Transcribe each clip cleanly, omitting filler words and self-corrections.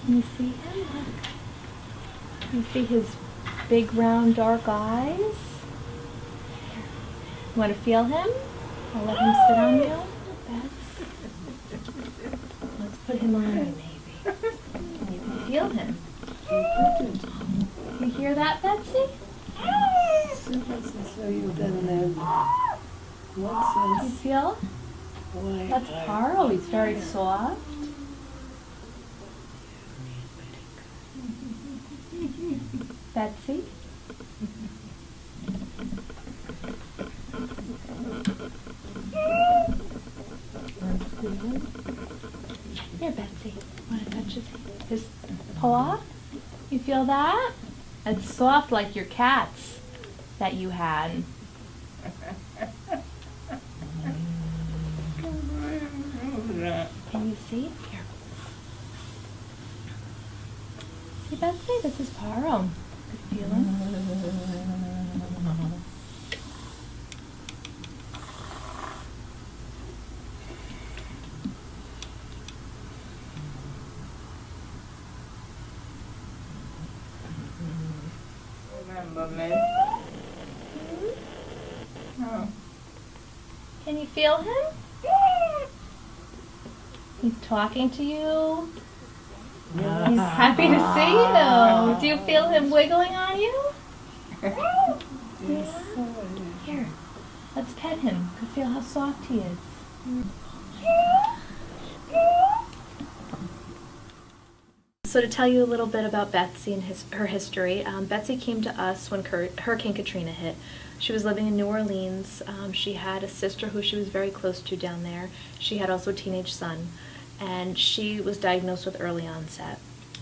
Can you see him? Look. Can you see his big, round, dark eyes? You want to feel him? I'll let him sit on you. Let's put him on you, maybe. You can feel him. You hear that, Betsy? You feel? That's PARO. He's very soft. Betsy? Here, Betsy. Want to touch his paw? You feel that? It's soft like your cat's that you had. Can you see? Here. See, Betsy? This is PARO. Good feeling. Remember me? Oh. Can you feel him? He's talking to you. He's happy to see you. Do you feel him wiggling on you? Yeah. Here, let's pet him. You feel how soft he is. So to tell you a little bit about Betsy and her history, Betsy came to us when Hurricane Katrina hit. She was living in New Orleans. She had a sister who she was very close to down there. She had also a teenage son, and she was diagnosed with early onset.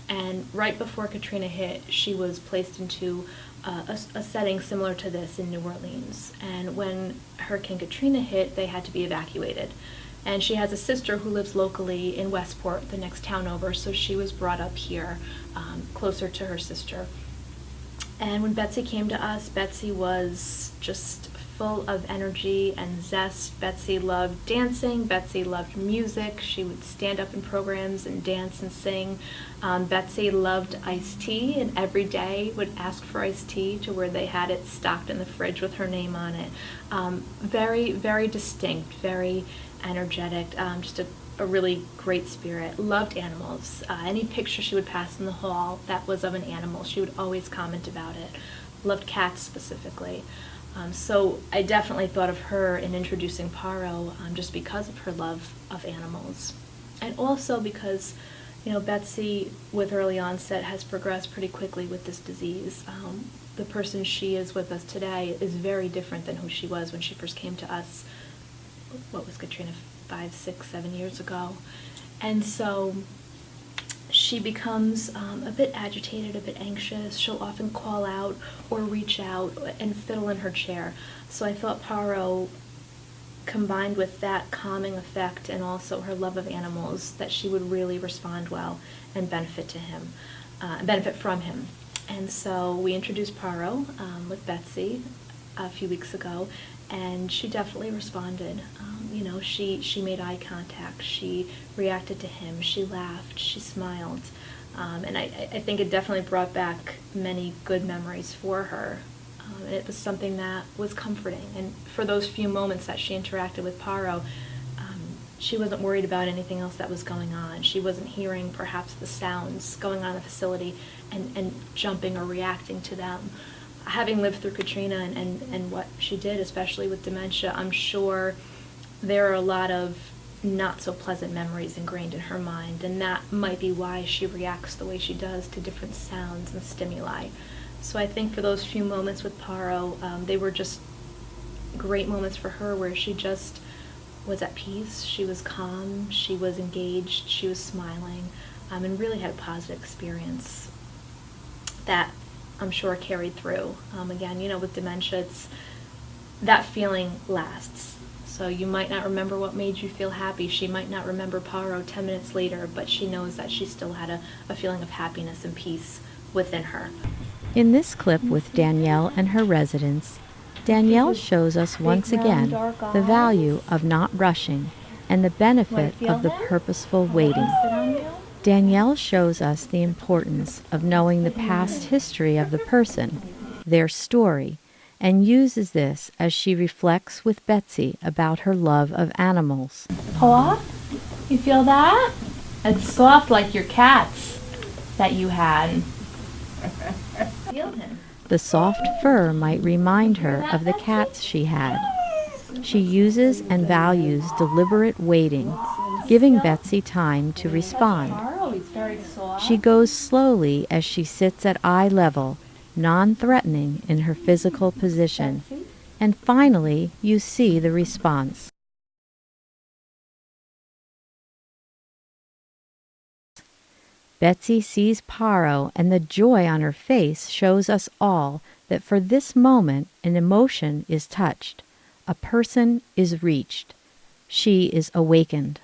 And right before Katrina hit, she was placed into a setting similar to this in New Orleans. And when Hurricane Katrina hit, they had to be evacuated. And she has a sister who lives locally in Westport, the next town over, so she was brought up here, closer to her sister. And when Betsy came to us, Betsy was just full of energy and zest. Betsy loved dancing. Betsy loved music. She would stand up in programs and dance and sing. Betsy loved iced tea, and every day would ask for iced tea to where they had it stocked in the fridge with her name on it. Very, very distinct, very energetic, just a really great spirit. Loved animals. Any picture she would pass in the hall that was of an animal, she would always comment about it. Loved cats specifically. So I definitely thought of her in introducing PARO, just because of her love of animals. And also because, you know, Betsy, with early onset, has progressed pretty quickly with this disease. The person she is with us today is very different than who she was when she first came to us. What was Katrina, 5, 6, 7 years ago? And so she becomes a bit agitated, a bit anxious. She'll often call out or reach out and fiddle in her chair. So I thought PARO, combined with that calming effect and also her love of animals, that she would really respond well and benefit from him. And so we introduced PARO with Betsy a few weeks ago, and she definitely responded. You know, she made eye contact, she reacted to him, she laughed, she smiled, and I think it definitely brought back many good memories for her. And it was something that was comforting, and for those few moments that she interacted with PARO, she wasn't worried about anything else that was going on. She wasn't hearing perhaps the sounds going on in the facility and jumping or reacting to them. Having lived through Katrina and what she did, especially with dementia, I'm sure there are a lot of not so pleasant memories ingrained in her mind, and that might be why she reacts the way she does to different sounds and stimuli. So I think for those few moments with PARO, they were just great moments for her, where she just was at peace, she was calm, she was engaged, she was smiling, and really had a positive experience that I'm sure carried through. Again, you know, with dementia, that feeling lasts. So you might not remember what made you feel happy. She might not remember PARO 10 minutes later, but she knows that she still had a feeling of happiness and peace within her. In this clip with Danielle and her residents, Danielle shows us once again the value of not rushing and the benefit of the purposeful waiting. Sit on you? Danielle shows us the importance of knowing the past history of the person, their story, and uses this as she reflects with Betsy about her love of animals. Paw? You feel that? It's soft like your cat's that you had. Feel him. The soft fur might remind her of the cats she had. She uses and values deliberate waiting, giving Betsy time to respond. PARO, he's very soft. She goes slowly as she sits at eye level, non-threatening in her physical position, Betsy? and finally you see the response. Betsy sees Paro, and the joy on her face shows us all that for this moment an emotion is touched, a person is reached, she is awakened.